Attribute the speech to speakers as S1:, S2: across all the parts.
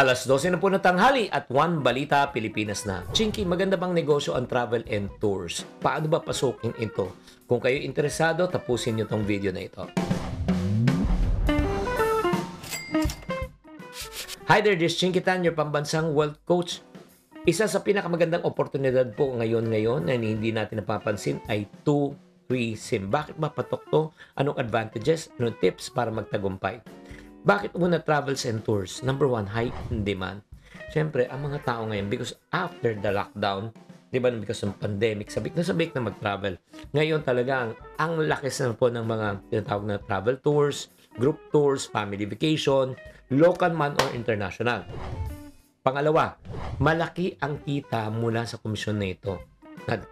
S1: 12 na po ng tanghali at One Balita Pilipinas na. Chinky, maganda bang negosyo ang travel and tours? Paano ba pasukin ito? Kung kayo interesado, tapusin nyo tong video na ito. Hi there, this is Chinky Tan, your pambansang wealth coach. Isa sa pinakamagandang oportunidad po ngayon na hindi natin napapansin ay tourism. Bakit ba patok to? Anong advantages? Anong tips para magtagumpay? Bakit muna travels and tours? Number one, high in demand. Siyempre, ang mga tao ngayon, because after the lockdown, di ba, because ng pandemic, sabik na mag-travel. Ngayon talaga, ang lakas na po ng mga tinatawag na travel tours, group tours, family vacation, local man or international. Pangalawa, malaki ang kita mula sa komisyon na ito.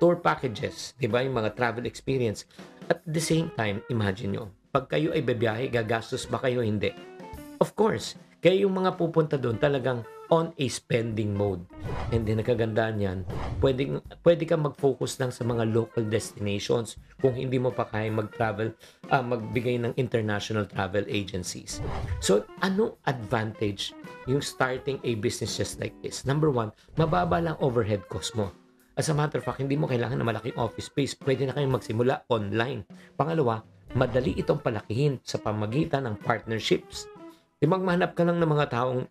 S1: Tour packages, di ba, yung mga travel experience. At the same time, imagine nyo, pag kayo ay babiyahe, gagastos ba kayo? Hindi. Of course, kaya yung mga pupunta doon talagang on a spending mode. And then, nakagandaan yan, pwede kang mag-focus lang sa mga local destinations kung hindi mo pa kaya mag-travel, magbigay ng international travel agencies. So, anong advantage yung starting a business just like this? Number one, mababa lang overhead cost mo. As a matter of fact, hindi mo kailangan ng malaking office space. Pwede na kayong magsimula online. Pangalawa, madali itong palakihin sa pamagitan ng partnerships. Di magmahanap ka lang ng mga taong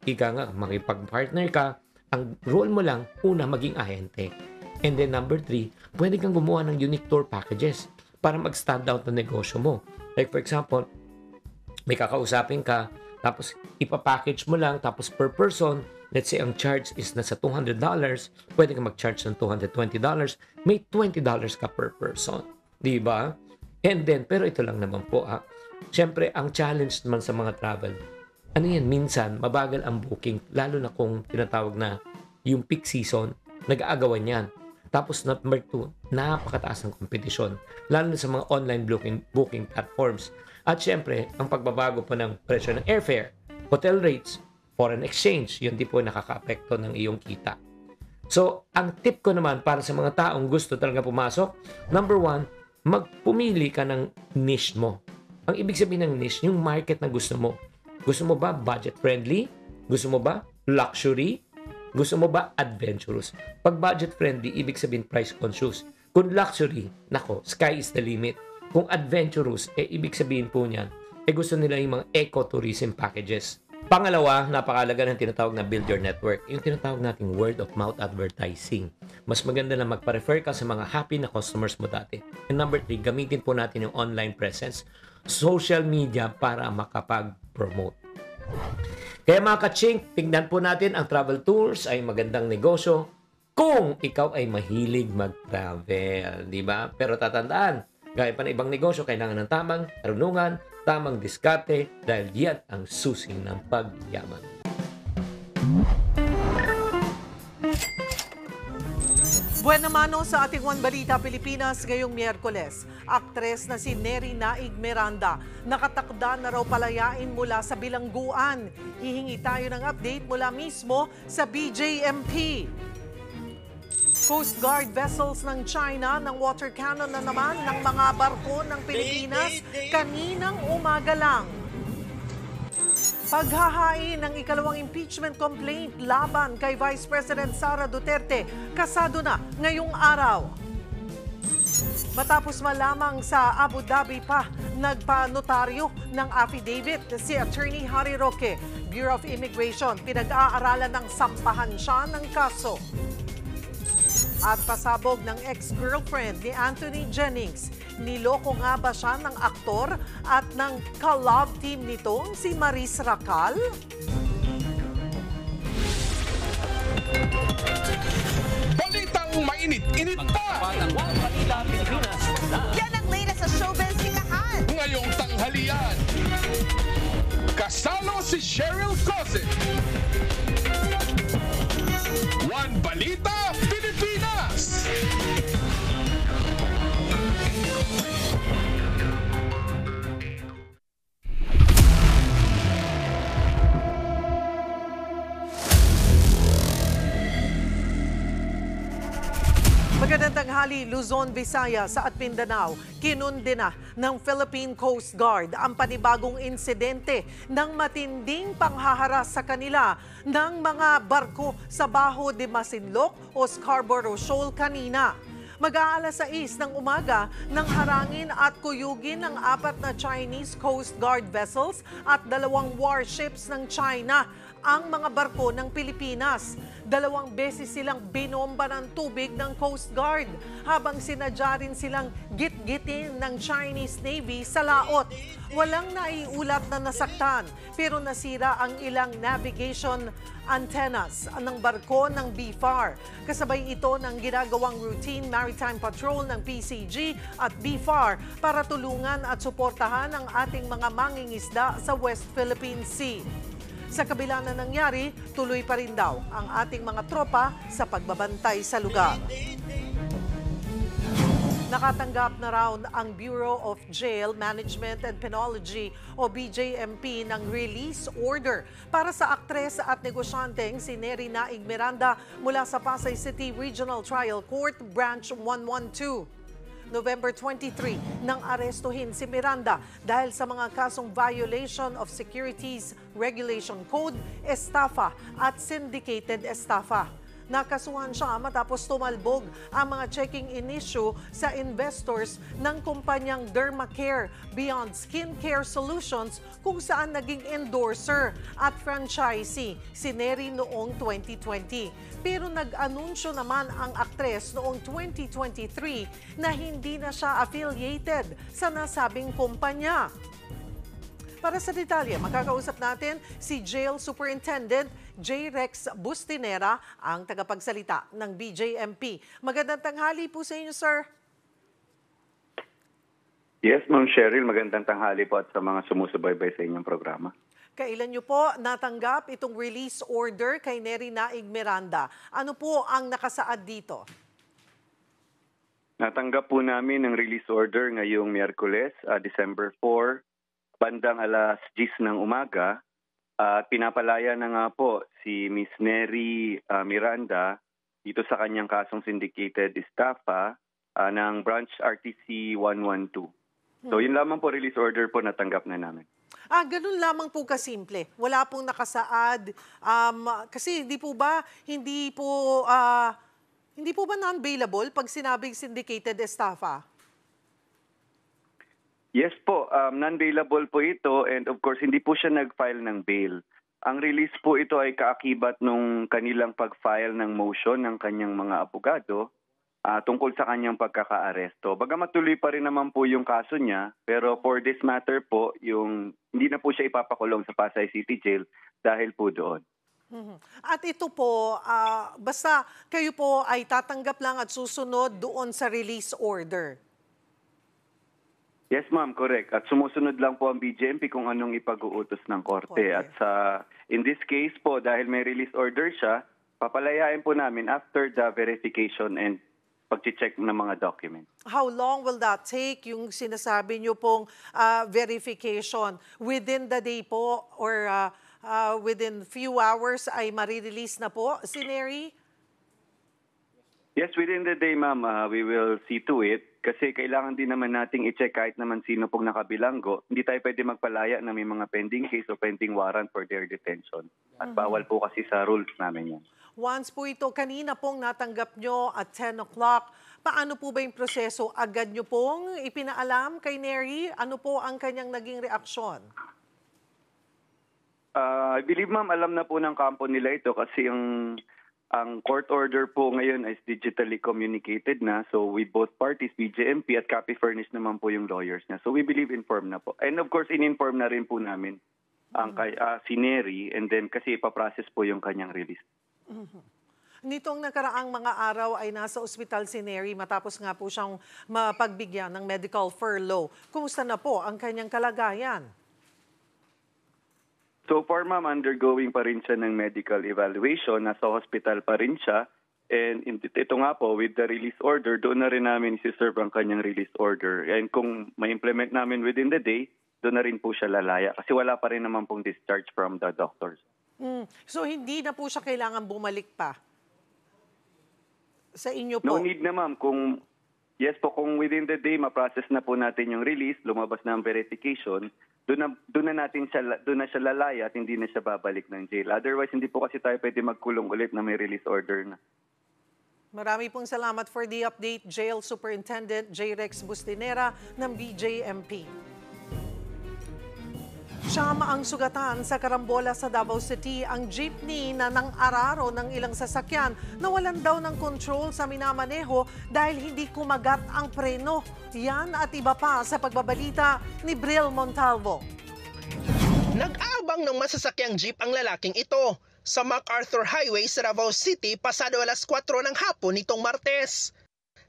S1: makipag-partner ka, ang role mo lang, una, maging ahente. And then number 3, pwede kang gumawa ng unique tour packages para mag-stand out na negosyo mo. Like for example, may kakausapin ka, tapos ipapackage mo lang, tapos per person, let's say ang charge is nasa $200, pwede kang mag-charge ng $220, may $20 ka per person. Di ba? And then, pero ito lang naman po Siyempre, ang challenge naman sa mga travel, ano yan, minsan, mabagal ang booking, lalo na kung tinatawag na yung peak season, nag-aagawan yan. Tapos, number 2, napakataas ng kompetisyon, lalo na sa mga online booking platforms. At syempre, ang pagbabago po ng presyo ng airfare, hotel rates, foreign exchange, yun din po nakaka-apekto ng iyong kita. So, ang tip ko naman para sa mga taong gusto talaga pumasok, number 1, magpumili ka ng niche mo. Ang ibig sabihin ng niche, yung market na gusto mo. Gusto mo ba budget-friendly? Gusto mo ba luxury? Gusto mo ba adventurous? Pag budget-friendly, ibig sabihin price-conscious. Kung luxury, nako, sky is the limit. Kung adventurous, ibig sabihin po niyan, gusto nila yung mga eco-tourism packages. Pangalawa, napakalaga ng tinatawag na build your network. Yung tinatawag nating word of mouth advertising. Mas maganda na magpa-refer ka sa mga happy na customers mo dati. And number 3, gamitin po natin yung online presence, social media para makapag-promote. Kaya mga ka-chink, tingnan po natin ang travel tours ay magandang negosyo kung ikaw ay mahilig mag-travel, di ba? Pero tatandaan, gaya pa ng ibang negosyo, kailangan ng tamang karunungan, tamang diskarte, dahil yan ang susi ng pagyaman.
S2: Buena mano sa ating One Balita Pilipinas ngayong Miyerkules. Aktres na si Neri Naig Miranda, nakatakda na raw palayain mula sa bilangguan. Hihingi tayo ng update mula mismo sa BJMP. Coast Guard vessels ng China ng water cannon na naman ng mga barko ng Pilipinas kaninang umaga lang. Paghahain ng ikalawang impeachment complaint laban kay Vice President Sara Duterte, kasado na ngayong araw. Matapos malamang sa Abu Dhabi pa, nagpa-notaryo ng affidavit si Attorney Harry Roque, Bureau of Immigration, pinag-aaralan ng sampahan siya ng kaso. At pasabog ng ex-girlfriend ni Anthony Jennings, niloko nga ba siya ng aktor at ng ka-love team nitong si Maris Racal?
S3: Balitang mainit-init pa!
S4: Yan ang latest sa showbiz sikahan.
S3: Ngayong tanghalian, kasalo si Cheryl Cosset. One Balita Pilipinas!
S2: Magandang tanghali, Luzon, Visayas at Mindanao, kinundena ng Philippine Coast Guard ang panibagong insidente ng matinding panghaharas sa kanila ng mga barko sa Bajo de Masinloc o Scarborough Shoal kanina. Mag-aalas 6 ng umaga nang harangin at kuyugin ng 4 na Chinese Coast Guard vessels at 2 warships ng China ang mga barko ng Pilipinas. 2 beses silang binomba ng tubig ng Coast Guard habang sinadya rin silang git-gitin ng Chinese Navy sa laot. Walang naiulat na nasaktan pero nasira ang ilang navigation antennas ng barko ng BFAR. Kasabay ito ng ginagawang routine maritime patrol ng PCG at BFAR para tulungan at suportahan ang ating mga mangingisda sa West Philippine Sea. Sa kabila na nangyari, tuloy pa rin daw ang ating mga tropa sa pagbabantay sa lugar. Nakatanggap na raw ang Bureau of Jail Management and Penology o BJMP ng release order para sa aktres at negosyanteng si Neri Naig Miranda mula sa Pasay City Regional Trial Court Branch 112. November 23 nang arestuhin si Miranda dahil sa mga kasong violation of Securities Regulation Code, estafa at syndicated estafa. Nakasuhan siya matapos tumalbog ang mga checking in-issue sa investors ng kumpanyang Dermacare Beyond Skincare Solutions kung saan naging endorser at franchisee si Neri noong 2020. Pero nag-anunsyo naman ang aktres noong 2023 na hindi na siya affiliated sa nasabing kumpanya. Para sa detalye, makakausap natin si Jail Superintendent J. Rex Bustinera, ang tagapagsalita ng BJMP. Magandang tanghali po sa inyo, sir.
S5: Yes, Ma'am Cheryl, magandang tanghali po at sa mga sumusubaybay sa inyong programa.
S2: Kailan niyo po natanggap itong release order kay Neri Naig Miranda? Ano po ang nakasaad dito?
S5: Natanggap po namin ang release order ngayong Miyerkules, December 4, bandang alas 10 ng umaga. At pinapalaya na nga po si Miss Neri Miranda dito sa kanyang kasong syndicated estafa ng Branch RTC 112. So yun lamang po, release order po natanggap na namin.
S2: Ganun lamang po kasimple. Wala pong nakasaad. Kasi hindi po ba non-bailable pag sinabing syndicated estafa?
S5: Yes po, non-bailable po ito and of course hindi po siya nag-file ng bail. Ang release po ito ay kaakibat nung kanilang pag-file ng motion ng kanyang mga abogado tungkol sa kanyang pagkaka-aresto. Bagamat tuloy pa rin naman po yung kaso niya, pero for this matter po, hindi na po siya ipapakulong sa Pasay City Jail dahil po doon.
S2: At ito po, basta kayo po ay tatanggap lang at susunod doon sa release order.
S5: Yes, ma'am, correct. At sumusunod lang po ang BJMP kung anong ipag-uutos ng korte. At in this case po, dahil may release order siya, papalayain po namin after the verification and pag-check ng mga documents.
S2: How long will that take, yung sinasabi niyo pong verification? Within the day po or within few hours ay marirelease na po si Neri?
S5: Yes, within the day, ma'am, we will see to it. Kasi kailangan din naman nating i-check kahit naman sino pong nakabilanggo. Hindi tayo pwede magpalaya na may mga pending case o pending warrant for their detention. At bawal po kasi sa rules namin yan.
S2: Once po ito, kanina pong natanggap nyo at 10 o'clock, paano po ba yung proseso? Agad nyo pong ipinaalam kay Neri? Ano po ang kanyang naging reaksyon?
S5: I believe, ma'am, alam na po ng kampo nila ito kasi ang court order po ngayon is digitally communicated na. So with both parties, BJMP at copy furnish naman po yung lawyers na. So we believe informed na po. And of course, in-inform na rin po namin ang si Neri and then kasi ipaprocess po yung kanyang release.
S2: Nitong nakaraang mga araw ay nasa ospital si Neri matapos nga po siyang mapagbigyan ng medical furlough. Kumusta na po ang kanyang kalagayan?
S5: So far, ma'am, undergoing pa rin siya ng medical evaluation. Nasa hospital pa rin siya. And ito nga po, with the release order, doon na rin namin isi-serve ang kanyang release order. And kung ma-implement namin within the day, doon na rin po siya lalaya. Kasi wala pa rin naman pong discharge from the doctors.
S2: So hindi na po siya kailangan bumalik pa sa inyo
S5: No
S2: po?
S5: need na ma'am. Kung within the day ma-process na po natin yung release, lumabas na ang verification, doon na siya lalaya at hindi na siya babalik ng jail. Otherwise, hindi po kasi tayo pwede magkulong ulit na may release order na.
S2: Marami pong salamat for the update, Jail Superintendent J. Rex Bustinera ng BJMP. Siyama ang sugatan sa karambola sa Davao City ang jeepney na nang-araro ng ilang sasakyan na walan daw ng control sa minamaneho dahil hindi kumagat ang preno. Yan at iba pa sa pagbabalita ni Bril Montalvo.
S6: Nag-aabang ng masasakyang jeep ang lalaking ito sa MacArthur Highway sa Davao City pasado alas 4 ng hapon nitong Martes.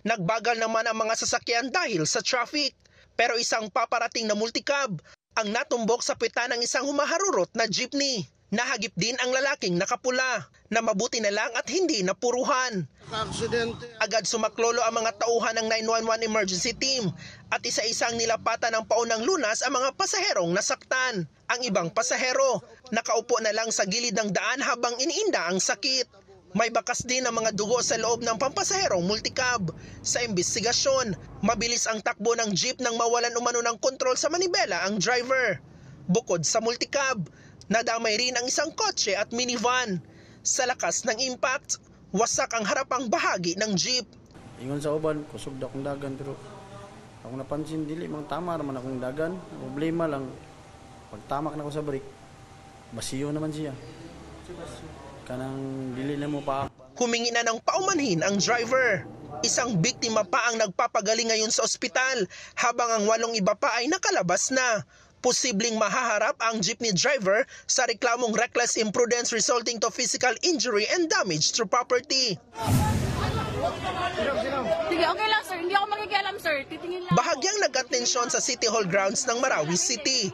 S6: Nagbagal naman ang mga sasakyan dahil sa traffic, pero isang paparating na multicab ang natumbok sa puwitan ng isang humaharurot na jeepney. Nahagip din ang lalaking nakapula na mabuti na lang at hindi napuruhan. Agad sumaklolo ang mga tauhan ng 911 emergency team at isa-isang nilapatan ng paunang lunas ang mga pasaherong nasaktan. Ang ibang pasahero nakaupo na lang sa gilid ng daan habang iniinda ang sakit. May bakas din ang mga dugo sa loob ng pampasaherong multicab. Sa imbestigasyon, mabilis ang takbo ng jeep nang mawalan umano ng kontrol sa manibela ang driver. Bukod sa multicab, nadamay rin ang isang kotse at minivan. Sa lakas ng impact, wasak ang harapang bahagi ng jeep.
S7: Ingon sa uban, kusog na akong dagan pero ako napansin dili mang tama naman akong dagan. Problema lang pagtamak na ko sa brake, basiyo naman siya. Kanang dili na mo pa.
S6: Humingi na ng paumanhin ang driver. Isang biktima pa ang nagpapagaling ngayon sa ospital habang ang 8 iba pa ay nakalabas na. Posibleng mahaharap ang jeepney driver sa reklamong reckless imprudence resulting to physical injury and damage to property.
S8: Sige, okay lang sir. Hindi ako makikialam sir. Titingin lang.
S6: Bahagyang nag-atensyon sa City Hall grounds ng Marawi City.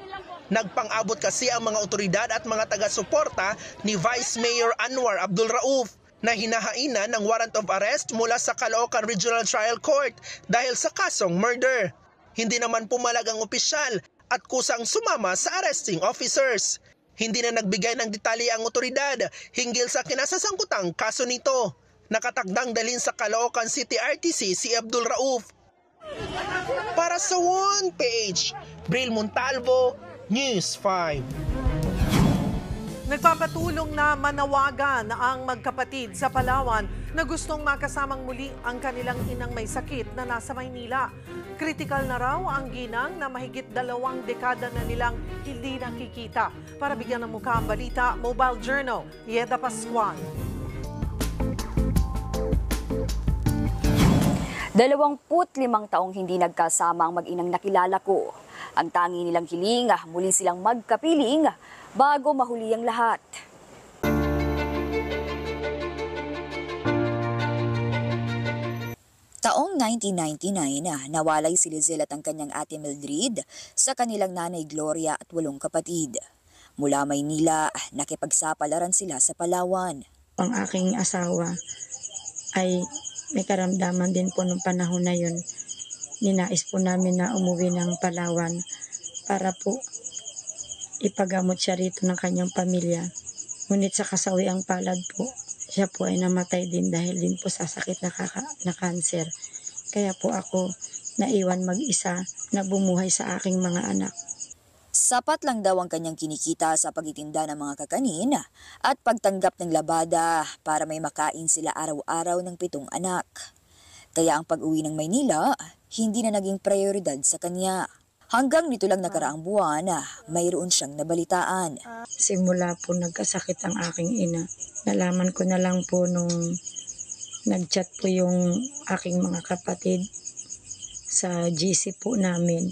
S6: Nagpang-abot kasi ang mga otoridad at mga taga-suporta ni Vice Mayor Anwar Abdul Rauf na hinahainan ng warrant of arrest mula sa Caloocan Regional Trial Court dahil sa kasong murder. Hindi naman pumalag ang opisyal at kusang sumama sa arresting officers. Hindi na nagbigay ng detalye ang otoridad hinggil sa kinasasangkutang kaso nito. Nakatagdang dalhin sa Caloocan City RTC si Abdul Rauf. Para sa One Page, Bril Montalvo, News 5.
S2: Nagpapatulong na manawagan ang magkapatid sa Palawan na gustong makasamang muli ang kanilang inang may sakit na nasa Maynila. Kritikal na raw ang ginang na mahigit 2 dekada na nilang hindi nakikita. Para bigyan ng mukha ang balita, Mobile Journal, Yeda Pascual.
S9: 25 taong hindi nagkasama ang mag-inang nakilala ko. Ang tangi nilang hiling, muli silang magkapiling bago mahuli ang lahat. Taong 1999, nawalay si Lizelle at ang kanyang ate Mildred sa kanilang nanay Gloria at 8 kapatid. Mula Maynila, nakipagsapalaran sila sa Palawan.
S10: Ang aking asawa ay may karamdaman din po nung panahon na yun. Ninais po namin na umuwi ng Palawan para po ipagamot siya rito ng kanyang pamilya. Ngunit sa kasawiang palad po, siya po ay namatay din dahil din po sa sakit na cancer. Kaya po ako naiwan mag-isa na bumuhay sa aking mga anak.
S9: Sapat lang daw ang kanyang kinikita sa pagtitinda ng mga kakanin at pagtanggap ng labada para may makain sila araw-araw ng 7 anak. Kaya ang pag-uwi ng Maynila, hindi na naging prioridad sa kanya. Hanggang nito lang nakaraang buwan, mayroon siyang nabalitaan.
S10: Simula po nagkasakit ang aking ina. Nalaman ko na lang po nung nag-chat po yung aking mga kapatid sa GC po namin.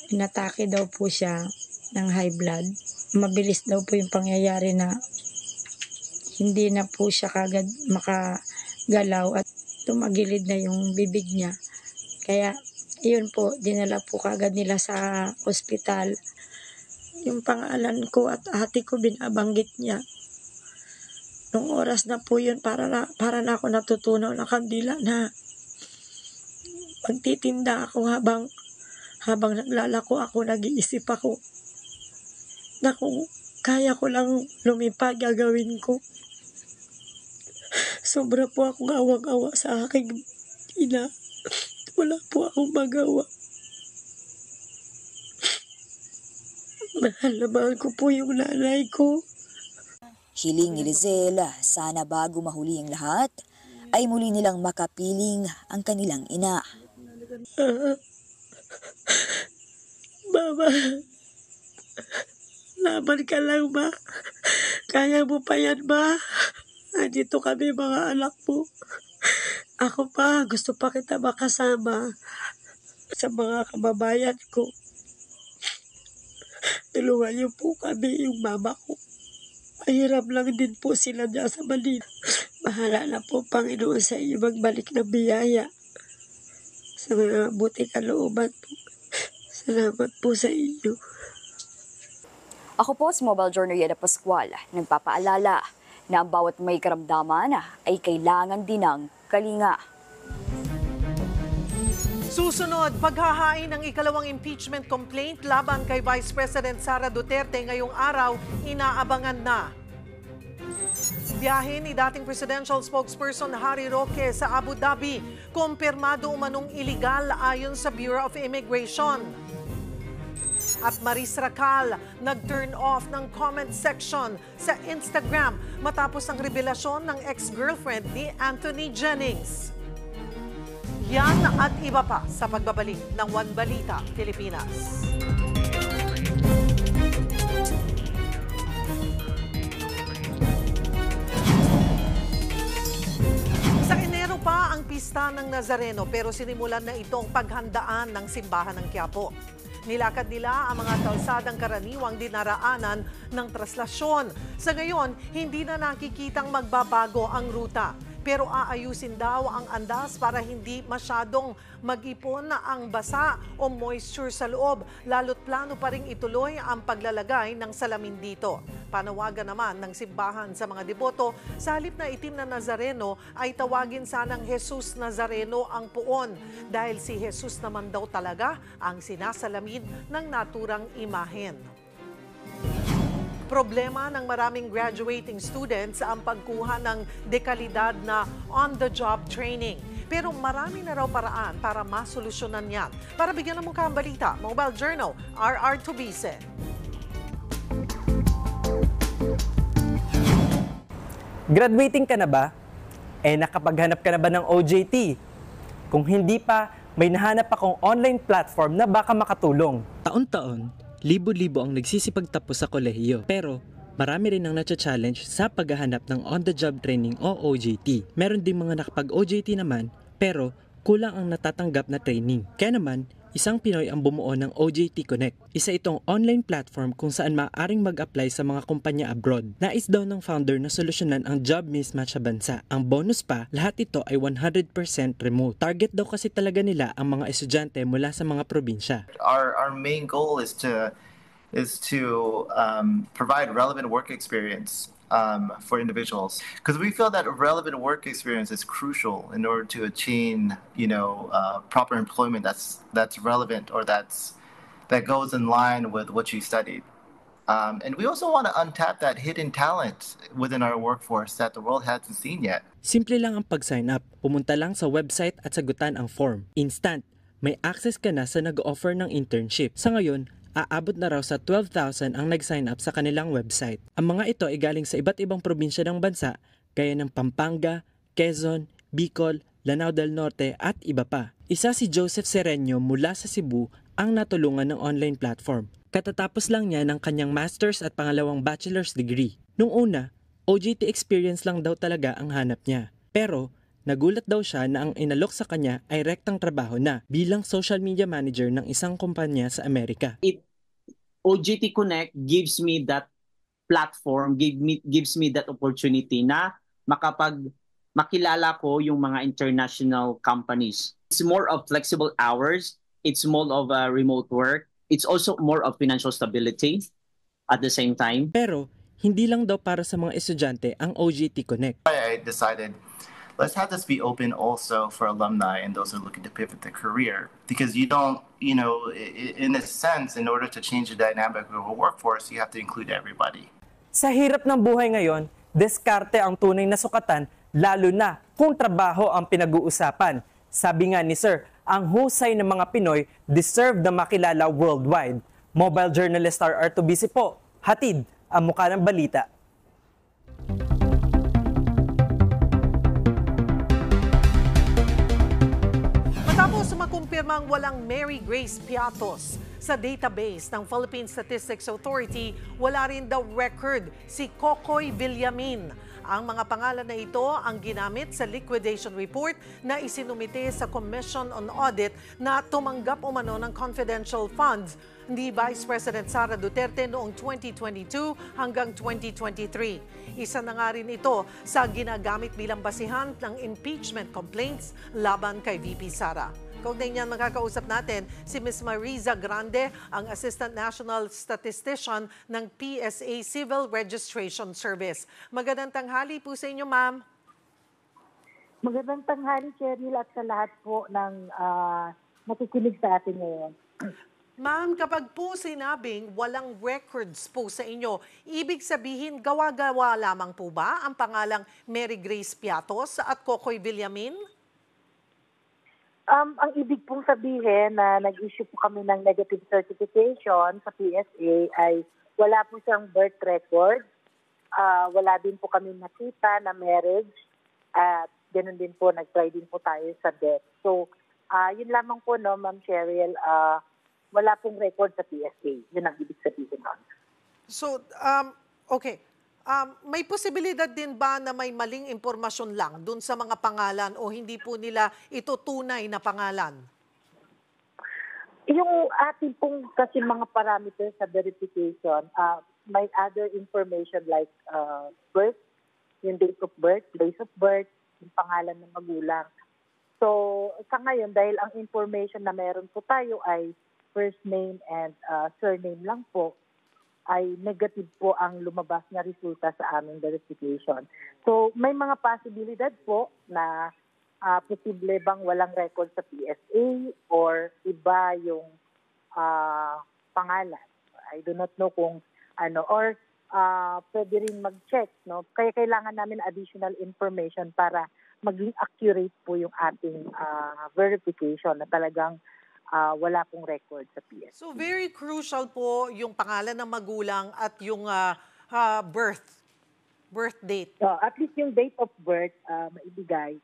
S10: Inatake daw po siya ng high blood. Mabilis daw po yung pangyayari na hindi na po siya kagad makagalaw at tumagilid na yung bibig niya. Kaya yun po, dinala po kagad nila sa ospital. Yung pangalan ko at ate ko binabanggit niya. Nung oras na po yun, para na ako natutunaw na kandila na magtitinda ako habang naglalako ako, nag-iisip ako na kung kaya ko lang lumipad, gagawin ko. Sobra po akong awang-awa sa aking ina. Wala po akong magawa. Mahal na mahal ko po yung nanay ko.
S9: Hiling ni Lizelle, sana bago mahuli ang lahat, ay muli nilang makapiling ang kanilang ina.
S10: Mama, laban ka lang ba? Kaya mo pa yan ba? Andito kami mga anak mo. Ako pa, gusto pa kita makasama sa mga kababayan ko. Tulungan niyo po kami, yung mama ko. Mahirap lang din po sila dyan sa Manila. Bahala na po, Panginoon, sa inyo magbalik ng biyaya. Sa mga buti kalooban po. Salamat po sa inyo.
S11: Ako po si Mobile Journal Yeda Pascual, nagpapaalala na ang bawat may karamdaman ay kailangan din ng kalinga.
S2: Susunod, paghahain ng ikalawang impeachment complaint laban kay Vice President Sara Duterte ngayong araw, inaabangan na. Biyahe ni dating presidential spokesperson Harry Roque sa Abu Dhabi, kumpirmado umanong iligal ayon sa Bureau of Immigration. At Maris Racal nag-turn off ng comment section sa Instagram matapos ang revelasyon ng ex-girlfriend ni Anthony Jennings. Yan at iba pa sa pagbabalik ng One Balita Pilipinas. Sa Enero pa ang pista ng Nazareno pero sinimulan na itong paghandaan ng simbahan ng Quiapo. Nilakad nila ang mga kalsadang karaniwang dinaraanan ng traslasyon. Sa ngayon, hindi na nakikitang magbabago ang ruta. Pero aayusin daw ang andas para hindi masyadong mag-ipon na ang basa o moisture sa loob. Lalo't plano pa rin ituloy ang paglalagay ng salamin dito. Panawagan naman ng simbahan sa mga deboto, sa halip na itim na Nazareno ay tawagin sanang Jesus Nazareno ang puon. Dahil si Jesus naman daw talaga ang sinasalamin ng naturang imahen. Problema ng maraming graduating students ang pagkuha ng dekalidad na on-the-job training. Pero marami na raw paraan para masolusyonan yan. Para bigyan ng mukha ang balita, Mobile Journal, RR Tubise.
S12: Graduating ka na ba? Nakapaghanap ka na ba ng OJT? Kung hindi pa, may nahanap akong online platform na baka makatulong.
S13: Taon-taon, libo-libo ang nagsisipagtapos sa kolehiyo. Pero marami rin ang nacha-challenge sa paghahanap ng on-the-job training o OJT. Meron din mga nakapag-OJT naman, pero kulang ang natatanggap na training. Kaya naman, isang Pinoy ang bumuo ng OJT Connect. Isa itong online platform kung saan maaaring mag-apply sa mga kumpanya abroad. Nais daw ng founder na solusyonan ang job mismatch sa bansa. Ang bonus pa, lahat ito ay 100% remote. Target daw kasi talaga nila ang mga estudyante mula sa mga probinsya.
S14: Our main goal is to provide relevant work experience for individuals, because we feel that relevant work experience is crucial in order to attain, proper employment that's relevant or that goes in line with what you studied. And we also want to untap that hidden talent within our workforce that the world hasn't seen yet.
S13: Simple lang ang pag-sign up. Pumunta lang sa website at sagutan ang form. Instant, may access ka na sa nag-offer ng internship. Sa ngayon, aabot na raw sa 12,000 ang nag-sign up sa kanilang website. Ang mga ito ay galing sa iba't ibang probinsya ng bansa, gaya ng Pampanga, Quezon, Bicol, Lanao del Norte at iba pa. Isa si Joseph Sereño mula sa Cebu ang natulungan ng online platform. Katatapos lang niya ng kanyang master's at pangalawang bachelor's degree. Nung una, OJT experience lang daw talaga ang hanap niya. Pero nagulat daw siya na ang inalok sa kanya ay rektang trabaho na bilang social media manager ng isang kumpanya sa Amerika.
S15: OJT Connect gives me that platform, gives me that opportunity na makilala ko yung mga international companies. It's more of flexible hours, it's more of remote work, it's also more of financial stability at the same time.
S13: Pero hindi lang daw para sa mga estudyante ang OJT Connect.
S14: I decided, let's have this be open also for alumni and those who are looking to pivot their career. Because you don't, in a sense, in order to change the dynamic of a workforce, you have to include everybody.
S12: Sa hirap ng buhay ngayon, diskarte ang tunay na sukatan lalo na kung trabaho ang pinag-uusapan. Sabi nga ni Sir, ang husay ng mga Pinoy deserve na makilala worldwide. Mobile journalist RR Tubisi po, hatid ang mukha ng balita.
S2: Matapos makumpirmang walang Mary Grace Piatos sa database ng Philippine Statistics Authority, wala rin daw record si Kokoy Villamin. Ang mga pangalan na ito ang ginamit sa liquidation report na isinumite sa Commission on Audit na tumanggap umano ng confidential funds ni Vice President Sara Duterte noong 2022 hanggang 2023. Isa na nga rin ito sa ginagamit bilang basihan ng impeachment complaints laban kay VP Sara. Kaugnay niyan, makakausap natin si Ms. Mariza Grande, ang Assistant National Statistician ng PSA Civil Registration Service. Magandang tanghali po sa inyo, ma'am.
S16: Magandang tanghali, Cheryl, at sa lahat po ng nakikinig sa atin ngayon.
S2: Ma'am, kapag po sinabing walang records po sa inyo, ibig sabihin gawa-gawa lamang po ba ang pangalang Mary Grace Piatos at Kokoy Villamin?
S16: Ang ibig pong sabihin na nag-issue po kami ng negative certification sa PSA ay wala po siyang birth record, wala din po kami nakita na marriage, at ganoon din po, nag-try din po tayo sa death. So, yun lamang po, no, Ma'am Cheryl, wala pong record sa PSA. Yun ang ibig sabihin nun.
S2: So, okay. May posibilidad din ba na may maling impormasyon lang dun sa mga pangalan o hindi po nila ito tunay na pangalan?
S16: Yung ating pong kasi mga parameters sa verification, may other information like birth, yung date of birth, place of birth, yung pangalan ng magulang. So, sa ngayon, dahil ang information na meron po tayo ay first name and surname lang po, ay negative po ang lumabas na resulta sa aming verification. So, may mga posibilidad po na posible bang walang record sa PSA or iba yung pangalan. I do not know kung ano, or pwede rin mag-check, no? Kaya kailangan namin additional information para maging accurate po yung ating verification na talagang wala pong record sa PSA.
S2: So very crucial po yung pangalan ng magulang at yung birth date.
S16: So, at least yung date of birth maibigay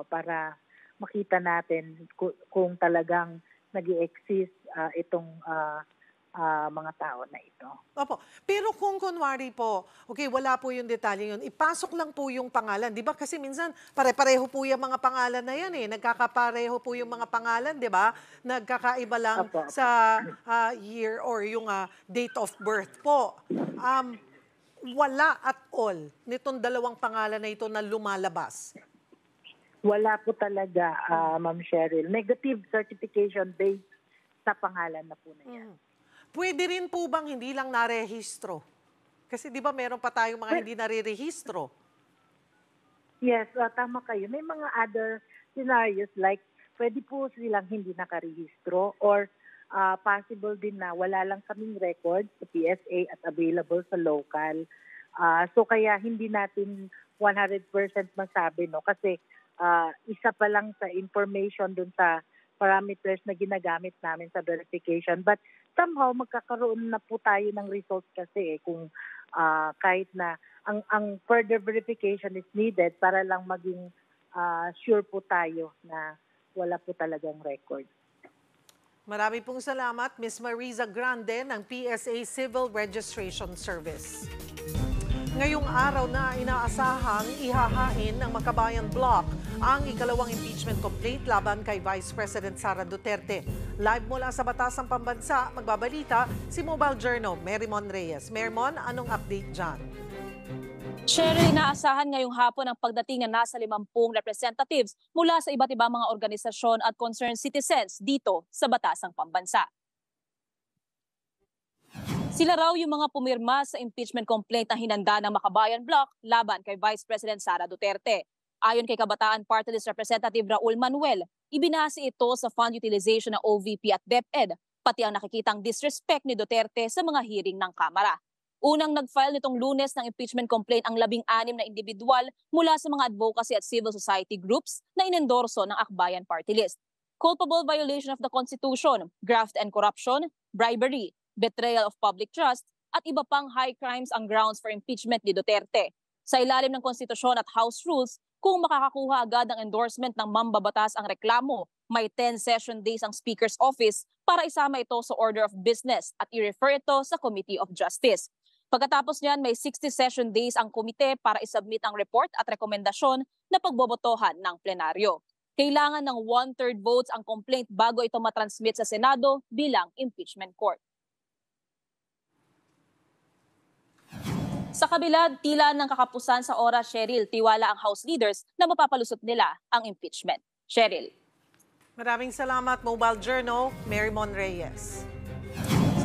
S16: para makita natin kung talagang nag-i-exist itong mga tao na ito.
S2: Opo. Pero kung kunwari po, okay, wala po yung detalye yun, ipasok lang po yung pangalan. Di ba? Kasi minsan, pare-pareho po yung mga pangalan na yan eh. Nagkakapareho po yung mga pangalan, di ba? Nagkakaiba lang sa year or yung date of birth po. Wala at all nitong dalawang pangalan na ito na lumalabas.
S16: Wala po talaga, Ma'am Cheryl. Negative certification based sa pangalan na po na yan.
S2: Pwede rin po bang hindi lang narehistro? Kasi di ba meron pa tayong mga hindi narerehistro?
S16: Yes, tama kayo. May mga other scenarios like pwede po silang hindi nakarehistro or possible din na wala lang kaming record sa PSA at available sa local. So kaya hindi natin 100% masabi, no? Kasi isa pa lang sa information dun sa parameters na ginagamit namin sa verification. But somehow magkakaroon na po tayo ng results kasi kung kahit na ang further verification is needed para lang maging sure po tayo na wala po talagang record.
S2: Marami pong salamat, Ms. Mariza Grande ng PSA Civil Registration Service. Ngayong araw na inaasahang ihahain ng Makabayan Block ang ikalawang impeachment complaint laban kay Vice President Sara Duterte. Live mula sa Batasang Pambansa, magbabalita si Mobile Journal, Merymon Reyes. Merymon, anong update dyan?
S11: Cheryl, inaasahan ngayong hapon ang pagdating na nasa 50 representatives mula sa iba't ibang mga organisasyon at concerned citizens dito sa Batasang Pambansa. Sila raw yung mga pumirma sa impeachment complaint na hinanda ng Makabayan Block laban kay Vice President Sara Duterte. Ayon kay Kabataan Party List Representative Raul Manuel, ibinase ito sa fund utilization ng OVP at DepEd, pati ang nakikitang disrespect ni Duterte sa mga hearing ng Kamara. Unang nag-file nitong Lunes ng impeachment complaint ang 16 na individual mula sa mga advocacy at civil society groups na inendorso ng Akbayan Party List. Culpable violation of the Constitution, graft and corruption, bribery, betrayal of public trust, at iba pang high crimes ang grounds for impeachment ni Duterte. Sa ilalim ng konstitusyon at House rules, kung makakakuha agad ng endorsement ng mambabatas ang reklamo, may 10 session days ang Speaker's Office para isama ito sa order of business at i-refer ito sa Committee of Justice. Pagkatapos niyan, may 60 session days ang komite para isubmit ang report at rekomendasyon na pagbobotohan ng plenaryo. Kailangan ng 1/3 votes ang complaint bago ito matransmit sa Senado bilang impeachment court. Sa kabila, tila ng kakapusan sa oras, Cheryl, tiwala ang House leaders na mapapalusot nila ang impeachment. Cheryl.
S2: Maraming salamat, Mobile Journal, Mary Mon Reyes.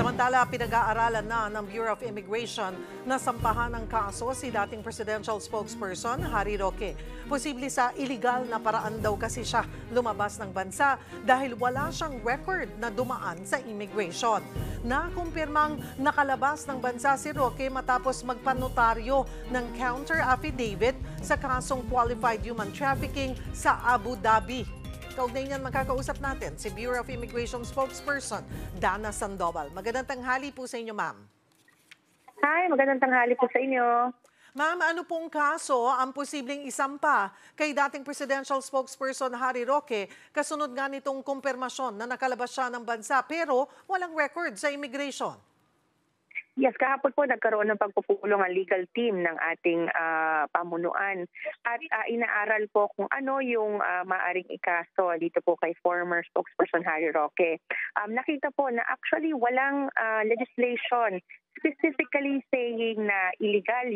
S2: Samantala, pinag-aaralan na ng Bureau of Immigration na sampahan ng kaso si dating presidential spokesperson Harry Roque. Posible sa illegal na paraan daw kasi siya lumabas ng bansa dahil wala siyang record na dumaan sa immigration. Nakumpirmang nakalabas ng bansa si Roque matapos magpanotaryo ng counter affidavit sa kasong qualified human trafficking sa Abu Dhabi. Kaugnay niyan, makakausap natin si Bureau of Immigration spokesperson Dana Sandoval. Magandang tanghali po sa inyo, ma'am.
S17: Hi, magandang tanghali po sa inyo.
S2: Ma'am, ano pong kaso ang posibleng isampa kay dating presidential spokesperson Harry Roque kasunod nga nitong kumpirmasyon na nakalabas siya ng bansa pero walang record sa immigration?
S17: Yes, kahapon po nagkaroon ng pagpupulong ang legal team ng ating pamunuan at inaaral po kung ano yung maaring ikaso dito po kay former spokesperson Harry Roque. Nakita po na actually walang legislation specifically saying na illegal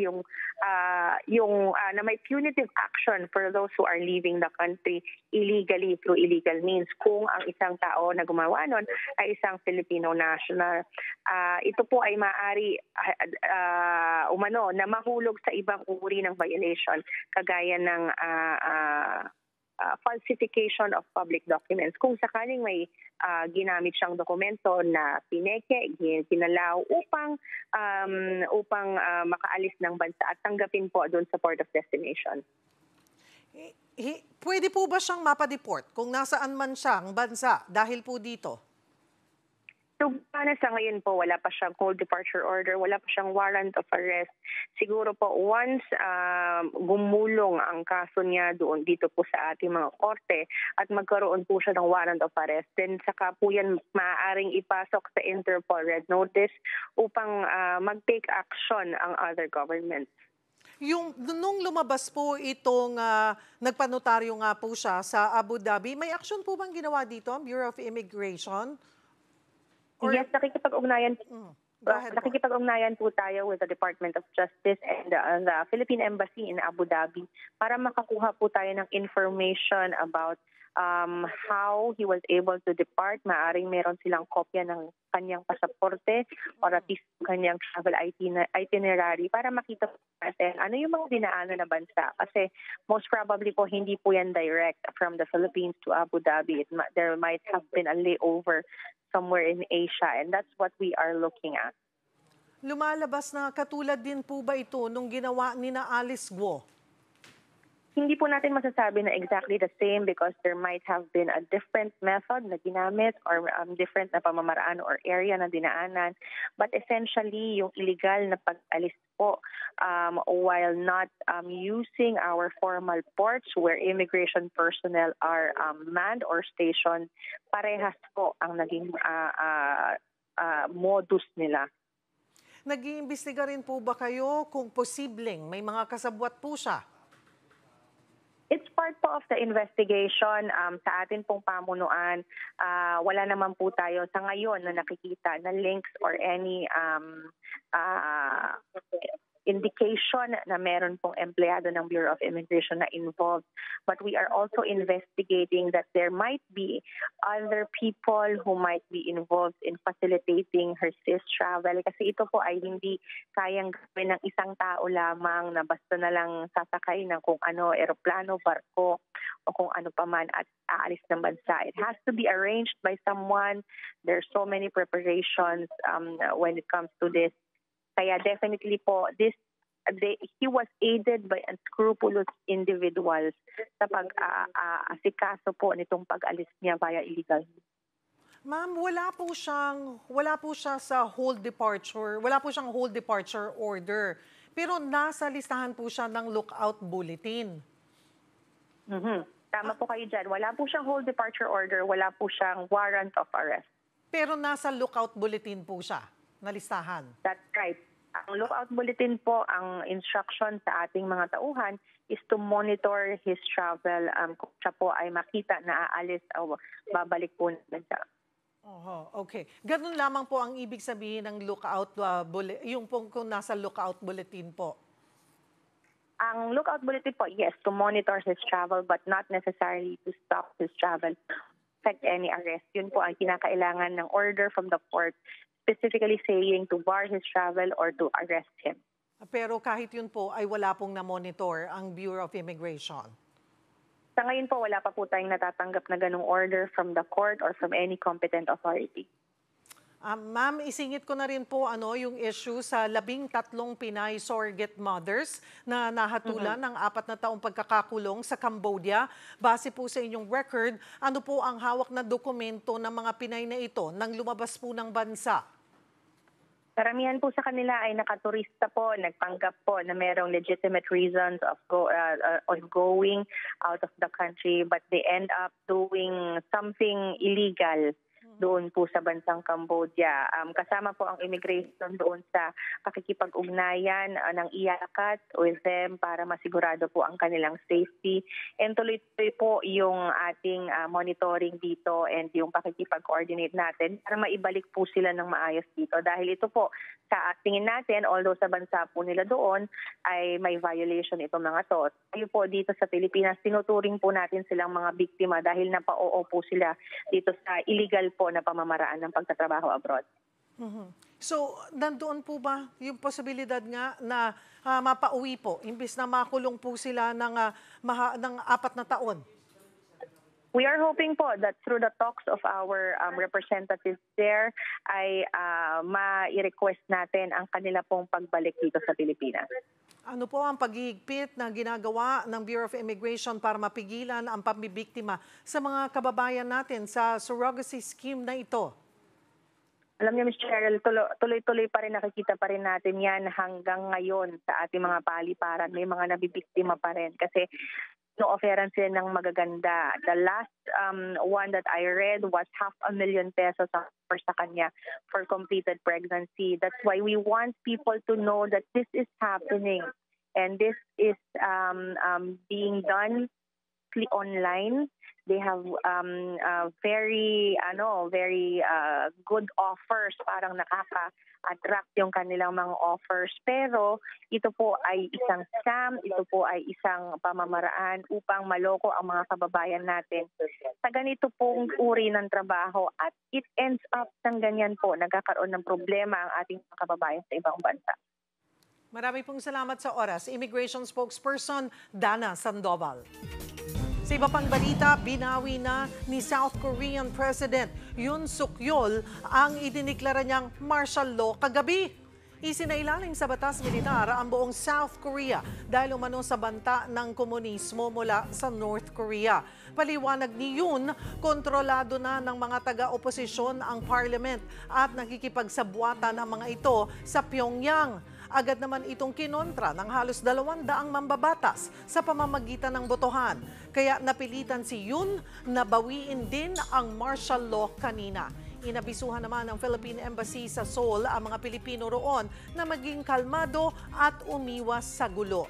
S17: yung na may punitive action for those who are leaving the country illegally through illegal means kung ang isang tao na gumawa nun ay isang Filipino national. Ito po ay maaari umano na mahulog sa ibang uri ng violation kagaya ng falsification of public documents. Kung sakaling may ginamit siyang dokumento na pineke, kinalaw upang makaalis ng bansa at tanggapin po doon sa port of destination.
S2: Pwede po ba siyang mapadeport kung nasaan man siyang bansa dahil po dito?
S17: So, sa ngayon po, wala pa siyang cold departure order, wala pa siyang warrant of arrest. Siguro po, once gumulong ang kaso niya dito po sa ating mga korte at magkaroon po siya ng warrant of arrest, then saka po yan maaaring ipasok sa Interpol Red Notice upang mag-take action ang other governments.
S2: Nung lumabas po itong nagpanotaryo nga po siya sa Abu Dhabi, may action po bang ginawa dito ang Bureau of Immigration?
S17: Yes, nakikipag-ugnayan po tayo with the Department of Justice and the Philippine Embassy in Abu Dhabi para makakuha po tayo ng information about how he was able to depart. Maaring meron silang kopya ng kanyang pasaporte or at least kanyang travel itinerary para makita po natin ano yung mga dinaanan na bansa. Kasi most probably po hindi po yan direct from the Philippines to Abu Dhabi. There might have been a layover somewhere in Asia, and that's what we are looking at.
S2: Lumalabas na katulad din po ba ito nung ginawa ni na Alice Guo?
S17: Hindi po natin masasabi na exactly the same because there might have been a different method na ginamit or different na pamamaraan or area na dinaanan. But essentially, yung illegal na pag-alis po while not using our formal ports where immigration personnel are manned or stationed, parehas po ang naging modus nila.
S2: Nag-iimbestiga rin po ba kayo kung posibleng may mga kasabwat po siya?
S17: It's part po of the investigation sa atin pong pamunuan. Wala naman po tayo sa ngayon na nakikita na links or any indication na meron pong empleyado ng Bureau of Immigration na involved. But we are also investigating that there might be other people who might be involved in facilitating her sis travel. Kasi ito po ay hindi kayang gawin ng isang tao lamang na basta na lang sasakay ng kung ano, eroplano, barko, o kung ano pa man at aalis ng bansa. It has to be arranged by someone. There's so many preparations when it comes to this. Kaya definitely po, he was aided by unscrupulous individuals sa pag-asikaso po nitong pag-alis niya via illegal.
S2: Ma'am, wala po siya sa hold departure, wala po siyang hold departure order. Pero nasa listahan po siya ng lookout bulletin.
S17: Tama po kayo dyan. Wala po siyang hold departure order, wala po siyang warrant of arrest.
S2: Pero nasa lookout bulletin po siya, na listahan.
S17: That's right. Ang lookout bulletin po, ang instruction sa ating mga tauhan is to monitor his travel kung siya po ay makita na aalis o babalik po na siya.
S2: Okay. Ganun lamang po ang ibig sabihin ng lookout bulletin, yung pong kung nasa lookout bulletin po.
S17: Ang lookout bulletin po, yes, to monitor his travel but not necessarily to stop his travel, affect any arrest. Yun po ang kinakailangan ng order from the court, specifically saying to bar his travel or to arrest him.
S2: Pero kahit yun po ay wala pong na-monitor ang Bureau of Immigration.
S17: Sa ngayon po, wala pa po tayong natatanggap na ganung order from the court or from any competent authority.
S2: Ma'am, isingit ko na rin po yung issue sa 13 Pinay surrogate mothers na nahatulan ng 4 na taong pagkakakulong sa Cambodia. Base po sa inyong record, ano po ang hawak na dokumento ng mga Pinay na ito nang lumabas po ng bansa?
S17: Karamihan po sa kanila ay nakaturista po, nagpanggap po na mayroong legitimate reasons of going out of the country, but they end up doing something illegal doon po sa bansang Cambodia. Kasama po ang immigration doon sa pakikipag-ugnayan ng IACAT with them para masigurado po ang kanilang safety. And tuloy-tuloy po yung ating monitoring dito and yung pakikipag-coordinate natin para maibalik po sila ng maayos dito. Dahil ito po, sa tingin natin, although sa bansa po nila doon ay may violation itong mga to. Tayo po dito sa Pilipinas, tinuturing po natin silang mga biktima dahil napao po sila dito sa illegal po na pamamaraan ng pagtatrabaho abroad.
S2: So, nandoon po ba yung posibilidad nga na mapauwi po, imbis na makulong po sila ng 4 na taon?
S17: We are hoping po that through the talks of our representatives there ay ma-request natin ang kanila pong pagbalik dito sa Pilipinas.
S2: Ano po ang paghihigpit na ginagawa ng Bureau of Immigration para mapigilan ang pambibiktima sa mga kababayan natin sa surrogacy scheme na ito?
S17: Alam niyo, Ms. Cheryl, tuloy-tuloy pa rin, nakikita pa rin natin yan hanggang ngayon sa ating mga paliparan. May mga nabibiktima pa rin kasi no-offeran sila ng magaganda. The last one that I read was 500,000 pesos for sa kanya for completed pregnancy. That's why we want people to know that this is happening and this is being done online. They have very good offers, parang nakaka-attract yung kanilang mga offers. Pero ito po ay isang scam, ito po ay isang pamamaraan upang maloko ang mga kababayan natin sa ganito pong uri ng trabaho at it ends up ng ganyan po, nagkakaroon ng problema ang ating mga kababayan sa ibang bansa.
S2: Marami pong salamat sa oras. Immigration spokesperson Dana Sandoval. Sa iba pang balita, binawi na ni South Korean President Yoon Suk Yeol ang idiniklara niyang martial law kagabi. Isinailalim sa batas militar ang buong South Korea dahil umano sa banta ng komunismo mula sa North Korea. Paliwanag ni Yoon, kontrolado na ng mga taga-oposisyon ang parliament at nakikipagsabwatan ang mga ito sa Pyongyang. Agad naman itong kinontra ng halos 200 mambabatas sa pamamagitan ng botohan. Kaya napilitan si Yoon na bawiin din ang martial law kanina. Inabisuhan naman ng Philippine Embassy sa Seoul ang mga Pilipino roon na maging kalmado at umiwas sa gulo.